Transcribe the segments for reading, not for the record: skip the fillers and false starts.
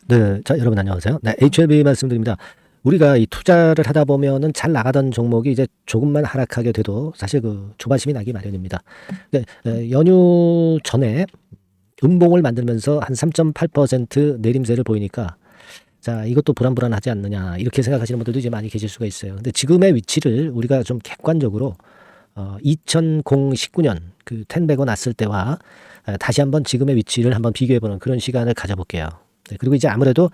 네, 자, 여러분 안녕하세요. 네, HLB 말씀드립니다. 우리가 이 투자를 하다 보면은 잘 나가던 종목이 이제 조금만 하락하게 돼도 사실 그 조바심이 나기 마련입니다. 네, 연휴 전에 음봉을 만들면서 한 3.8% 내림세를 보이니까 자, 이것도 불안불안하지 않느냐 이렇게 생각하시는 분들도 이제 많이 계실 수가 있어요. 근데 지금의 위치를 우리가 좀 객관적으로 2019년 그 텐베거 났을 때와 다시 한번 지금의 위치를 한번 비교해보는 그런 시간을 가져볼게요. 네, 그리고 이제 아무래도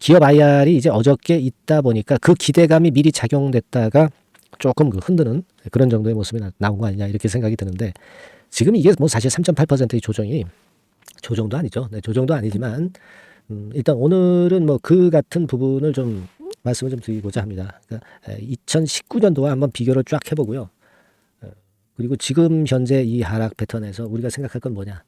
기업 IR이 이제 어저께 있다 보니까 그 기대감이 미리 작용됐다가 조금 그 흔드는 그런 정도의 모습이 나온 거 아니냐 이렇게 생각이 드는데 지금 이게 뭐 사실 3.8%의 조정이 조정도 아니죠. 네, 조정도 아니지만 일단 오늘은 뭐 그 같은 부분을 좀 말씀을 좀 드리고자 합니다. 그러니까 2019년도와 한번 비교를 쫙 해보고요. 그리고 지금 현재 이 하락 패턴에서 우리가 생각할 건 뭐냐?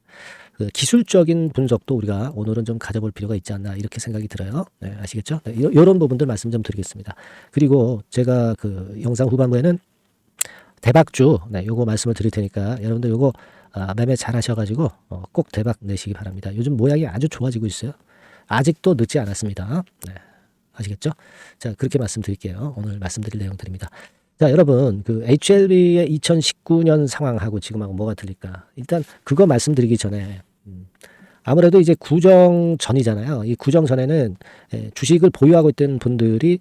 그 기술적인 분석도 우리가 오늘은 좀 가져볼 필요가 있지 않나 이렇게 생각이 들어요. 네, 아시겠죠? 네, 이런 부분들 말씀 좀 드리겠습니다. 그리고 제가 그 영상 후반부에는 대박주, 네, 요거 말씀을 드릴 테니까 여러분들 요거 매매 잘 하셔가지고 꼭 대박 내시기 바랍니다. 요즘 모양이 아주 좋아지고 있어요. 아직도 늦지 않았습니다. 네, 아시겠죠? 자, 그렇게 말씀드릴게요. 오늘 말씀드릴 내용들입니다. 자, 여러분, 그 HLB의 2019년 상황하고 지금하고 뭐가 틀릴까? 일단 그거 말씀드리기 전에 아무래도 이제 구정 전이잖아요. 이 구정 전에는 주식을 보유하고 있던 분들이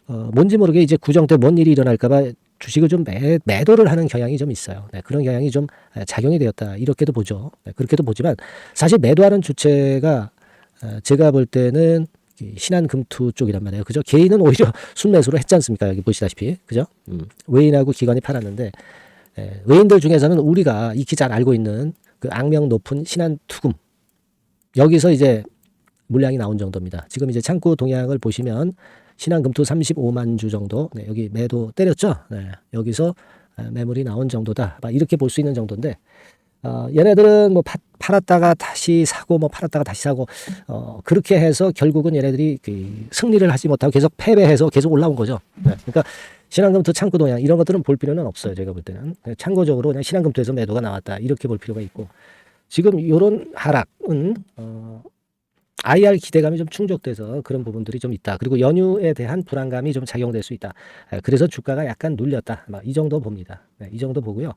뭔지 모르게 이제 구정 때 뭔 일이 일어날까봐 주식을 좀 매도를 하는 경향이 좀 있어요. 네, 그런 경향이 좀 작용이 되었다. 이렇게도 보죠. 네, 그렇게도 보지만 사실 매도하는 주체가 제가 볼 때는 신한금투 쪽이란 말이에요. 그죠? 개인은 오히려 순매수로 했지 않습니까? 여기 보시다시피. 그죠? 외인하고 기관이 팔았는데, 외인들 중에서는 우리가 익히 잘 알고 있는 그 악명 높은 신한투금. 여기서 이제 물량이 나온 정도입니다. 지금 이제 창구 동향을 보시면 신한금투 35만 주 정도. 네, 여기 매도 때렸죠? 네, 여기서 매물이 나온 정도다. 이렇게 볼 수 있는 정도인데, 얘네들은 뭐 팔았다가 다시 사고 뭐 팔았다가 다시 사고 그렇게 해서 결국은 얘네들이 그 승리를 하지 못하고 계속 패배해서 계속 올라온 거죠. 네. 그러니까 신한금투 창구 동향 이런 것들은 볼 필요는 없어요. 제가 볼 때는 참고적으로 그냥 신한금투에서 매도가 나왔다 이렇게 볼 필요가 있고 지금 이런 하락은 IR 기대감이 좀 충족돼서 그런 부분들이 좀 있다. 그리고 연휴에 대한 불안감이 좀 작용될 수 있다. 그래서 주가가 약간 눌렸다. 이 정도 봅니다. 네, 이 정도 보고요.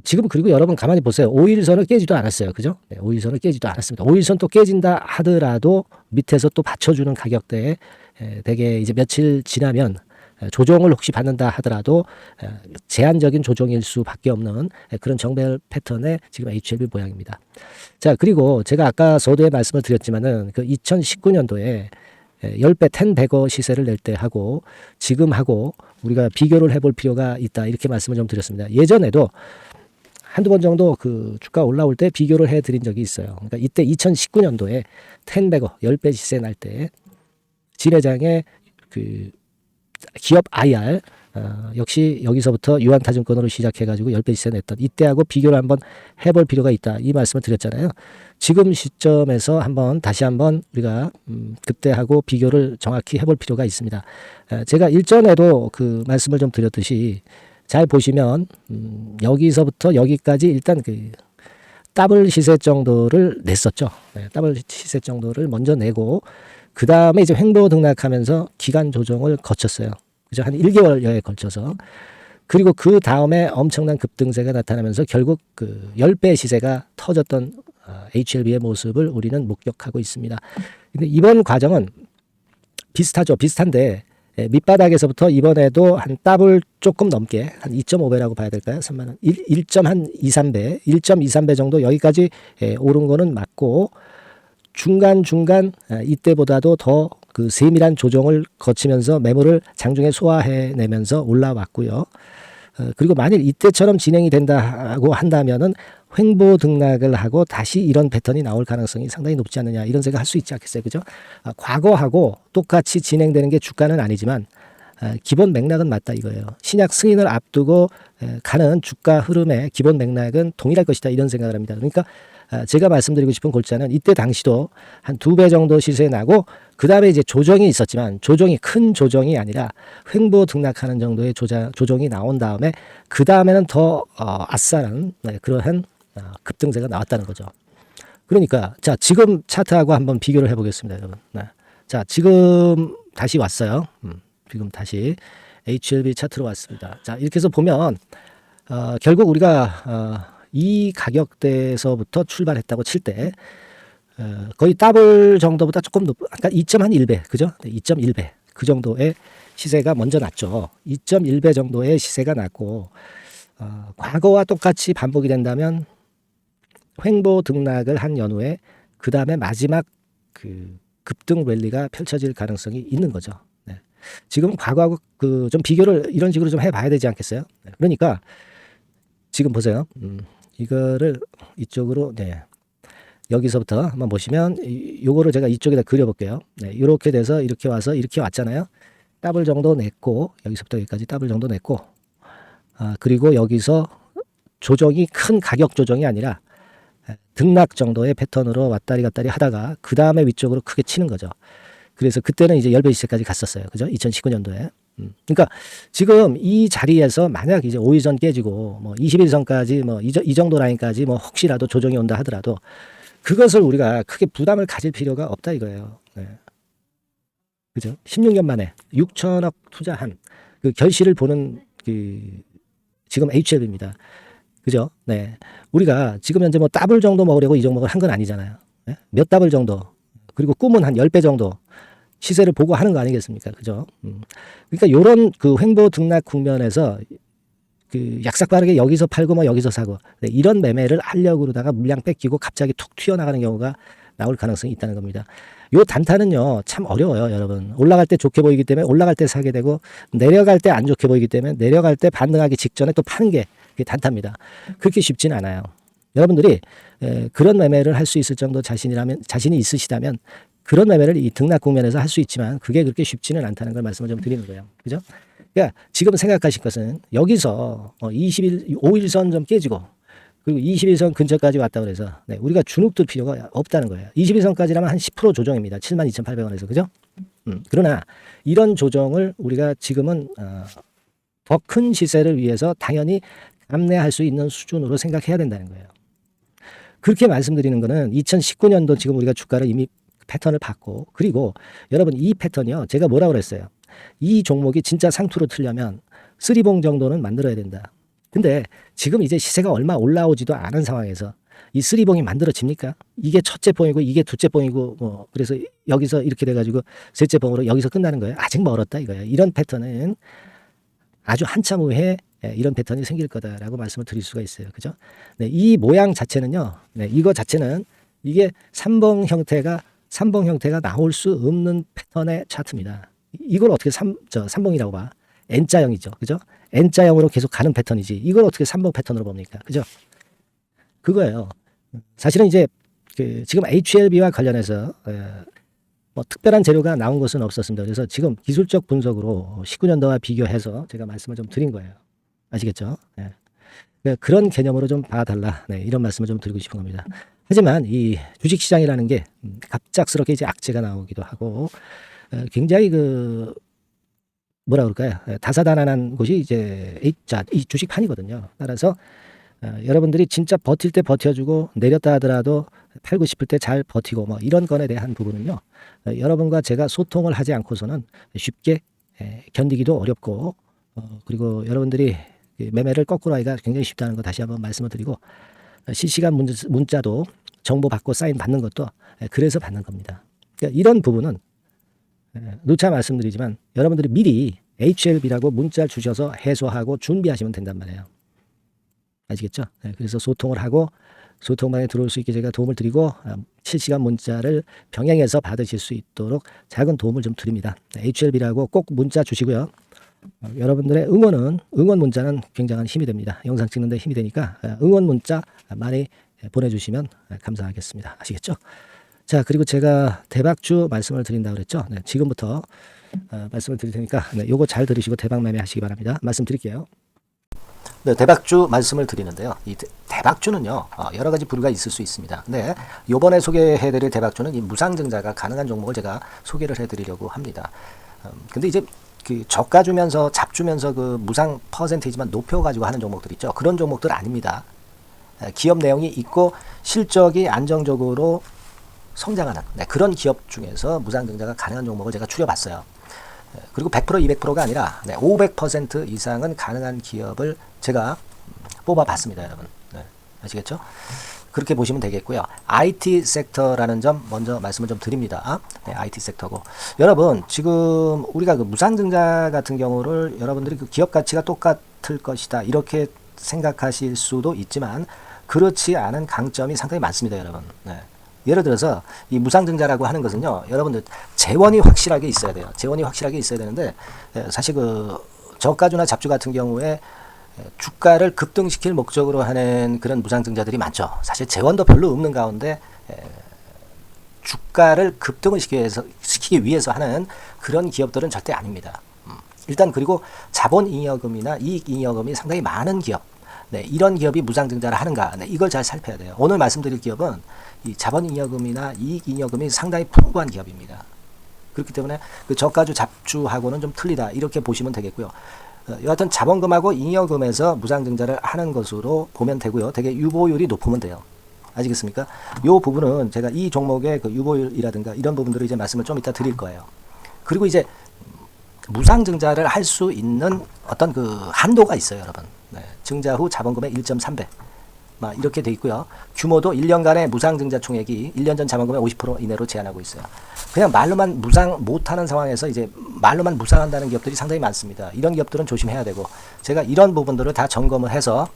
지금 그리고 여러분 가만히 보세요. 5일선을 깨지도 않았어요. 그죠? 네, 5일선을 깨지도 않았습니다. 5일선 또 깨진다 하더라도 밑에서 또 받쳐주는 가격대에 대개 이제 며칠 지나면 조정을 혹시 받는다 하더라도 제한적인 조정일 수밖에 없는 그런 정배 패턴의 지금 HLB 모양입니다. 자, 그리고 제가 아까 서두에 말씀을 드렸지만은 그 2019년도에 10배 10백어 시세를 낼 때 하고 지금하고 우리가 비교를 해볼 필요가 있다. 이렇게 말씀을 좀 드렸습니다. 예전에도 한두 번 정도 그 주가 올라올 때 비교를 해드린 적이 있어요. 그러니까 이때 2019년도에 10백어 10배 시세 날 때 진회장의 그 기업 IR 역시 여기서부터 유한타증권으로 시작해가지고 10배 시세 냈던 이때하고 비교를 한번 해볼 필요가 있다. 이 말씀을 드렸잖아요. 지금 시점에서 다시 한번 우리가 그때하고 비교를 정확히 해볼 필요가 있습니다. 제가 일전에도 그 말씀을 좀 드렸듯이 잘 보시면 여기서부터 여기까지 일단 그 더블 시세 정도를 냈었죠. 네, 더블 시세 정도를 먼저 내고 그 다음에 이제 횡보 등락하면서 기간 조정을 거쳤어요. 그죠? 한 1개월여에 걸쳐서. 그리고 그 다음에 엄청난 급등세가 나타나면서 결국 그 10배 시세가 터졌던 HLB의 모습을 우리는 목격하고 있습니다. 근데 이번 과정은 비슷하죠. 비슷한데 밑바닥에서부터 이번에도 한 더블 조금 넘게 한 2.5배라고 봐야 될까요? 3만 원. 1.23배, 1.23배 정도 여기까지 오른 거는 맞고 중간 이때보다도 더 그 세밀한 조정을 거치면서 매물을 장중에 소화해내면서 올라왔고요. 그리고 만일 이때처럼 진행이 된다고 한다면은 횡보 등락을 하고 다시 이런 패턴이 나올 가능성이 상당히 높지 않느냐 이런 생각 할 수 있지 않겠어요. 그죠? 과거하고 똑같이 진행되는 게 주가는 아니지만 기본 맥락은 맞다 이거예요. 신약 승인을 앞두고 가는 주가 흐름의 기본 맥락은 동일할 것이다 이런 생각을 합니다. 그러니까 제가 말씀드리고 싶은 골자는 이때 당시도 한 2배 정도 시세 나고 그 다음에 이제 조정이 있었지만 조정이 큰 조정이 아니라 횡보 등락하는 정도의 조정이 나온 다음에 그 다음에는 더 아싸는 그러한 급등세가 나왔다는 거죠. 그러니까 자, 지금 차트하고 한번 비교를 해보겠습니다, 여러분. 네. 자, 지금 다시 왔어요. 지금 다시 HLB 차트로 왔습니다. 자, 이렇게 해서 보면 결국 우리가 이 가격대에서부터 출발했다고 칠 때 거의 더블 정도보다 조금 그러니까 2.1배, 그죠? 2.1배 그 정도의 시세가 먼저 났죠. 2.1배 정도의 시세가 났고 과거와 똑같이 반복이 된다면 횡보 등락을 한 연후에 그 다음에 마지막 그 급등 랠리가 펼쳐질 가능성이 있는 거죠. 네. 지금 과거하고 그 좀 비교를 이런 식으로 좀 해봐야 되지 않겠어요? 네. 그러니까 지금 보세요. 이거를 이쪽으로 네. 여기서부터 한번 보시면 요거를 제가 이쪽에다 그려볼게요. 네. 이렇게 돼서 이렇게 와서 이렇게 왔잖아요. 더블 정도 냈고 여기서부터 여기까지 더블 정도 냈고 그리고 여기서 조정이 큰 가격 조정이 아니라 등락 정도의 패턴으로 왔다리 갔다리 하다가 그 다음에 위쪽으로 크게 치는 거죠. 그래서 그때는 이제 10배 시세까지 갔었어요. 그죠? 2019년도에. 그러니까 지금 이 자리에서 만약 이제 5일선 깨지고 뭐 21선까지 뭐 이 정도 라인까지 뭐 혹시라도 조정이 온다 하더라도 그것을 우리가 크게 부담을 가질 필요가 없다 이거예요. 네. 그죠? 16년 만에 6천억 투자한 그 결실을 보는 그 지금 HLB입니다. 그죠? 네. 우리가 지금 현재 뭐 더블 정도 먹으려고 이 종목을 한 건 아니잖아요. 네? 몇 더블 정도. 그리고 꿈은 한 10배 정도 시세를 보고 하는 거 아니겠습니까? 그죠? 그러니까 요런 그 횡보 등락 국면에서 그 약삭 빠르게 여기서 팔고 뭐 여기서 사고 네, 이런 매매를 하려고 그러다가 물량 뺏기고 갑자기 툭 튀어나가는 경우가 나올 가능성이 있다는 겁니다. 요 단타는요 참 어려워요, 여러분. 올라갈 때 좋게 보이기 때문에 올라갈 때 사게 되고 내려갈 때 안 좋게 보이기 때문에 내려갈 때 반등하기 직전에 또 파는 게 그게 단타입니다. 그렇게 쉽지는 않아요. 여러분들이 그런 매매를 할 수 있을 정도 자신이 있으시다면 그런 매매를 이 등락 국면에서 할 수 있지만 그게 그렇게 쉽지는 않다는 걸 말씀을 좀 드리는 거예요. 그죠? 그러니까 지금 생각하실 것은 여기서 5일선 좀 깨지고 그리고 21선 근처까지 왔다 그래서 네, 우리가 주눅들 필요가 없다는 거예요. 21선까지라면 한 10% 조정입니다. 72,800원에서. 그죠? 그러나 이런 조정을 우리가 지금은 더 큰 시세를 위해서 당연히 감내할 수 있는 수준으로 생각해야 된다는 거예요. 그렇게 말씀드리는 거는 2019년도 지금 우리가 주가를 이미 패턴을 봤고 그리고 여러분 이 패턴이요. 제가 뭐라고 그랬어요. 이 종목이 진짜 상투로 틀려면 쓰리봉 정도는 만들어야 된다. 근데 지금 이제 시세가 얼마 올라오지도 않은 상황에서 이 쓰리봉이 만들어집니까? 이게 첫째 봉이고 이게 둘째 봉이고 뭐 그래서 여기서 이렇게 돼가지고 셋째 봉으로 여기서 끝나는 거예요. 아직 멀었다 이거예요. 이런 패턴은 아주 한참 후에 이런 패턴이 생길 거다라고 말씀을 드릴 수가 있어요. 그죠? 네, 이 모양 자체는요. 네, 이거 자체는 이게 삼봉 형태가 나올 수 없는 패턴의 차트입니다. 이걸 어떻게 삼봉이라고 봐? N자형이죠. 그죠? N자형으로 계속 가는 패턴이지. 이걸 어떻게 삼봉 패턴으로 봅니까? 그죠? 그거예요. 사실은 이제 지금 HLB와 관련해서 뭐 특별한 재료가 나온 것은 없었습니다. 그래서 지금 기술적 분석으로 19년도와 비교해서 제가 말씀을 좀 드린 거예요. 아시겠죠? 네. 그런 개념으로 좀 봐달라. 네, 이런 말씀을 좀 드리고 싶은 겁니다. 하지만 이 주식시장이라는 게 갑작스럽게 이제 악재가 나오기도 하고 굉장히 그 뭐라 그럴까요? 다사다난한 곳이 이제 이 주식판이거든요. 따라서 여러분들이 진짜 버틸 때 버텨주고 내렸다 하더라도 팔고 싶을 때 잘 버티고 뭐 이런 건에 대한 부분은요. 여러분과 제가 소통을 하지 않고서는 쉽게 견디기도 어렵고 그리고 여러분들이 매매를 거꾸로 하기가 굉장히 쉽다는 거 다시 한번 말씀을 드리고 실시간 문자도 정보 받고 사인 받는 것도 그래서 받는 겁니다. 그러니까 이런 부분은 누차 말씀드리지만 여러분들이 미리 HLB라고 문자 주셔서 해소하고 준비하시면 된단 말이에요. 아시겠죠? 그래서 소통을 하고 소통방에 들어올 수 있게 제가 도움을 드리고 실시간 문자를 병행해서 받으실 수 있도록 작은 도움을 좀 드립니다. HLB라고 꼭 문자 주시고요. 여러분들의 응원 문자는 굉장한 힘이 됩니다. 영상 찍는데 힘이 되니까 응원 문자 많이 보내주시면 감사하겠습니다. 아시겠죠? 자, 그리고 제가 대박주 말씀을 드린다고 그랬죠? 네, 지금부터 말씀을 드릴 테니까 요거 잘 들으시고 대박 매매 하시기 바랍니다. 말씀드릴게요. 네, 대박주 말씀을 드리는데요. 이 대박주는요, 여러 가지 부류가 있을 수 있습니다. 근데 요번에 소개해드릴 대박주는 이 무상증자가 가능한 종목을 제가 소개를 해드리려고 합니다. 근데 이제 그 저가 주면서 잡 주면서 그 무상 퍼센테이지만 높여가지고 하는 종목들 있죠. 그런 종목들 아닙니다. 기업 내용이 있고 실적이 안정적으로 성장하는 그런 기업 중에서 무상증자가 가능한 종목을 제가 추려봤어요. 그리고 100% 200%가 아니라 500% 이상은 가능한 기업을 제가 뽑아봤습니다, 여러분. 아시겠죠? 그렇게 보시면 되겠고요. IT 섹터라는 점 먼저 말씀을 좀 드립니다. IT 섹터고 여러분 지금 우리가 그 무상증자 같은 경우를 여러분들이 그 기업 가치가 똑같을 것이다 이렇게 생각하실 수도 있지만 그렇지 않은 강점이 상당히 많습니다, 여러분. 예를 들어서 이 무상증자라고 하는 것은요, 여러분들 재원이 확실하게 있어야 돼요. 재원이 확실하게 있어야 되는데 사실 그 저가주나 잡주 같은 경우에 주가를 급등시킬 목적으로 하는 그런 무상증자들이 많죠. 사실 재원도 별로 없는 가운데 주가를 급등을 시키기 위해서 하는 그런 기업들은 절대 아닙니다. 일단 그리고 자본잉여금이나 이익잉여금이 상당히 많은 기업, 이런 기업이 무상증자를 하는가, 이걸 잘 살펴야 돼요. 오늘 말씀드릴 기업은 이 자본잉여금이나 이익잉여금이 상당히 풍부한 기업입니다. 그렇기 때문에 그 저가주 잡주하고는 좀 틀리다 이렇게 보시면 되겠고요. 여하튼 자본금하고 잉여금에서 무상증자를 하는 것으로 보면 되고요. 되게 유보율이 높으면 돼요. 아시겠습니까? 이 부분은 제가 이 종목의 그 유보율이라든가 이런 부분들을 이제 말씀을 좀 이따 드릴 거예요. 그리고 이제 무상증자를 할 수 있는 어떤 그 한도가 있어요, 여러분. 증자 후 자본금의 1.3배. 이렇게 돼 있고요. 규모도 1년간의 무상증자 총액이 1년 전 자본금의 50% 이내로 제한하고 있어요. 그냥 말로만 무상 못하는 상황에서 이제 말로만 무상한다는 기업들이 상당히 많습니다. 이런 기업들은 조심해야 되고 제가 이런 부분들을 다 점검을 해서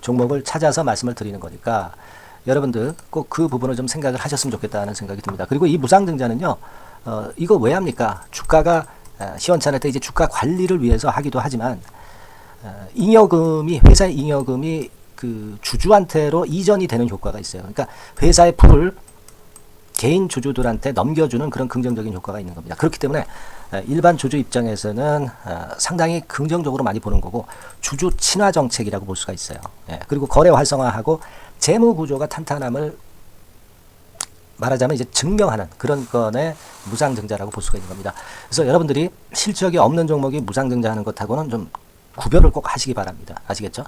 종목을 찾아서 말씀을 드리는 거니까 여러분들 꼭 그 부분을 좀 생각을 하셨으면 좋겠다는 생각이 듭니다. 그리고 이 무상증자는요, 이거 왜 합니까? 주가가 시원찮을 때 이제 주가 관리를 위해서 하기도 하지만 잉여금이 회사의 잉여금이 그 주주한테로 이전이 되는 효과가 있어요. 그러니까 회사의 풀을 개인 주주들한테 넘겨주는 그런 긍정적인 효과가 있는 겁니다. 그렇기 때문에 일반 주주 입장에서는 상당히 긍정적으로 많이 보는 거고 주주 친화 정책이라고 볼 수가 있어요. 그리고 거래 활성화하고 재무 구조가 탄탄함을 말하자면 이제 증명하는 그런 건의 무상증자라고 볼 수가 있는 겁니다. 그래서 여러분들이 실적이 없는 종목이 무상증자하는 것하고는 좀 구별을 꼭 하시기 바랍니다. 아시겠죠?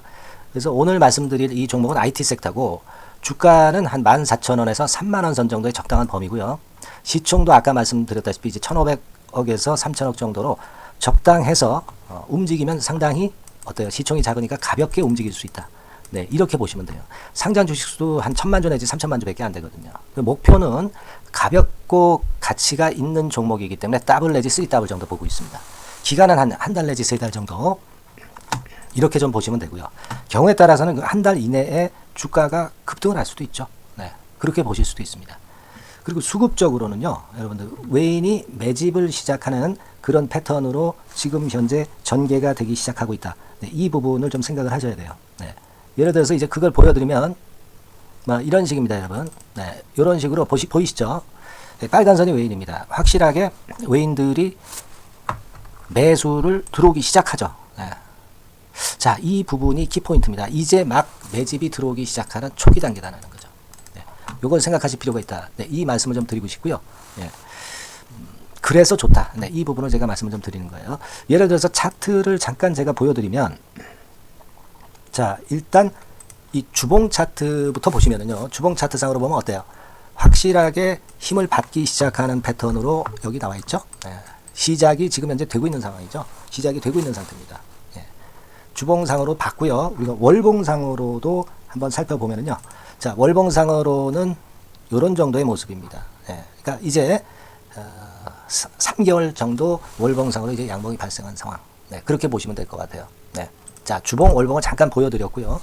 그래서 오늘 말씀드릴 이 종목은 IT 섹터고 주가는 한 14,000원에서 30,000원 선 정도의 적당한 범위고요. 시총도 아까 말씀드렸다시피 이제 1,500억에서 3,000억 정도로 적당해서 움직이면 상당히 어때요? 시총이 작으니까 가볍게 움직일 수 있다. 이렇게 보시면 돼요. 상장 주식수도 한 1,000만 주 내지 3,000만 주밖에 안 되거든요. 목표는 가볍고 가치가 있는 종목이기 때문에 더블 내지 3더블 정도 보고 있습니다. 기간은 한 달 내지 3달 정도 이렇게 좀 보시면 되고요. 경우에 따라서는 그 한 달 이내에 주가가 급등을 할 수도 있죠. 그렇게 보실 수도 있습니다. 그리고 수급적으로는요, 여러분들 외인이 매집을 시작하는 그런 패턴으로 지금 현재 전개가 되기 시작하고 있다. 이 부분을 좀 생각을 하셔야 돼요. 예를 들어서 이제 그걸 보여드리면 이런 식입니다, 여러분. 이런 식으로 보이시죠? 빨간 선이 외인입니다. 확실하게 외인들이 매수를 들어오기 시작하죠. 자, 이 부분이 키포인트입니다. 이제 막 매집이 들어오기 시작하는 초기 단계다라는 거죠. 요걸 생각하실 필요가 있다. 이 말씀을 좀 드리고 싶고요. 그래서 좋다. 이 부분을 제가 말씀을 좀 드리는 거예요. 예를 들어서 차트를 잠깐 제가 보여드리면, 자, 일단 이 주봉 차트부터 보시면은요, 주봉 차트상으로 보면 어때요? 확실하게 힘을 받기 시작하는 패턴으로 여기 나와 있죠. 시작이 지금 현재 되고 있는 상황이죠. 시작이 되고 있는 상태입니다. 주봉상으로 봤고요. 우리가 월봉상으로도 한번 살펴보면은요. 자, 월봉상으로는 이런 정도의 모습입니다. 그러니까 이제 3개월 정도 월봉상으로 이제 양봉이 발생한 상황. 그렇게 보시면 될 것 같아요. 자, 주봉, 월봉을 잠깐 보여드렸고요.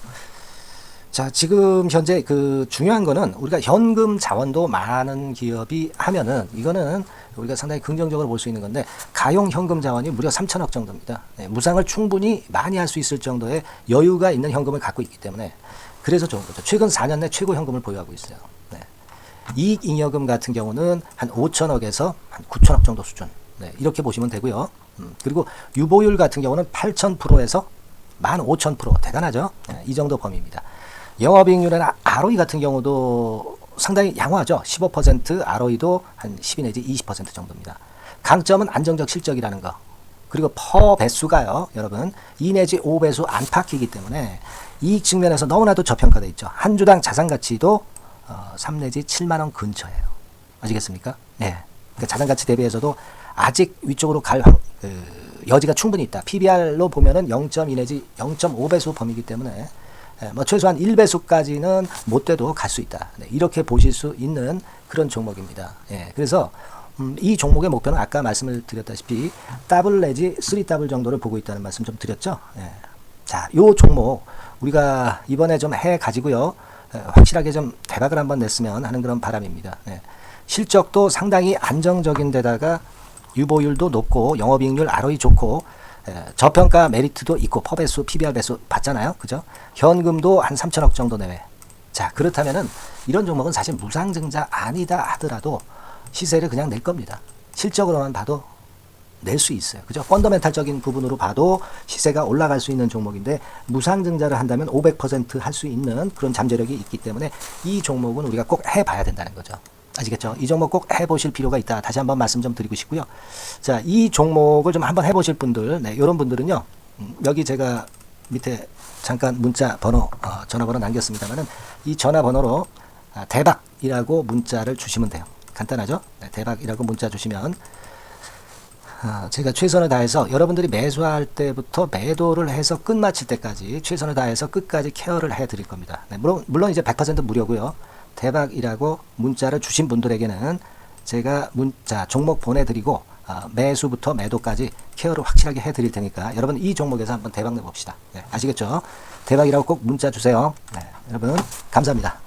자, 지금 현재 그 중요한 거는 우리가 현금 자원도 많은 기업이 하면은 이거는 우리가 상당히 긍정적으로 볼 수 있는 건데 가용 현금 자원이 무려 3,000억 정도입니다. 무상을 충분히 많이 할 수 있을 정도의 여유가 있는 현금을 갖고 있기 때문에 그래서 좋은 거죠. 최근 4년 내 최고 현금을 보유하고 있어요. 이익잉여금 같은 경우는 한 5,000억에서 한 9,000억 정도 수준. 이렇게 보시면 되고요. 그리고 유보율 같은 경우는 8,000%에서 15,000% 대단하죠. 이 정도 범위입니다. 영업이익률이나 ROE 같은 경우도 상당히 양호하죠. 15% ROE도 한 12 내지 20% 정도입니다. 강점은 안정적 실적이라는 거. 그리고 퍼 배수가요, 여러분 2 내지 5배수 안팎이기 때문에 이익 측면에서 너무나도 저평가되어 있죠. 한 주당 자산 가치도 3 내지 7만 원 근처예요. 아시겠습니까? 네. 그러니까 자산 가치 대비해서도 아직 위쪽으로 갈 여지가 충분히 있다. PBR로 보면은 0.2 내지 0.5배수 범위이기 때문에 뭐 최소한 1배수까지는 못 돼도 갈 수 있다. 네, 이렇게 보실 수 있는 그런 종목입니다. 예, 그래서 이 종목의 목표는 아까 말씀을 드렸다시피 더블 내지 3더블 정도를 보고 있다는 말씀 좀 드렸죠. 예. 자, 요 종목 우리가 이번에 좀 해 가지고요. 확실하게 좀 대박을 한번 냈으면 하는 그런 바람입니다. 예. 실적도 상당히 안정적인 데다가 유보율도 높고 영업이익률 ROE 좋고 저평가 메리트도 있고 퍼배수, PBR 배수 봤잖아요. 그죠? 현금도 한 3천억 정도 내외. 자, 그렇다면은 이런 종목은 사실 무상증자 아니다 하더라도 시세를 그냥 낼 겁니다. 실적으로만 봐도 낼 수 있어요. 그죠? 펀더멘탈적인 부분으로 봐도 시세가 올라갈 수 있는 종목인데 무상증자를 한다면 500% 할 수 있는 그런 잠재력이 있기 때문에 이 종목은 우리가 꼭 해봐야 된다는 거죠. 아시겠죠? 이 종목 꼭 해보실 필요가 있다. 다시 한번 말씀 좀 드리고 싶고요. 자, 이 종목을 좀 한번 해보실 분들, 네, 이런 분들은요, 여기 제가 밑에 잠깐 문자 번호, 전화번호 남겼습니다만은 이 전화번호로 대박이라고 문자를 주시면 돼요. 간단하죠? 네, 대박이라고 문자 주시면 제가 최선을 다해서 여러분들이 매수할 때부터 매도를 해서 끝마칠 때까지 최선을 다해서 끝까지 케어를 해드릴 겁니다. 네, 물론 이제 100% 무료고요. 대박이라고 문자를 주신 분들에게는 제가 문자 종목 보내드리고 매수부터 매도까지 케어를 확실하게 해드릴 테니까 여러분 이 종목에서 한번 대박 내봅시다. 네, 아시겠죠? 대박이라고 꼭 문자 주세요. 네, 여러분 감사합니다.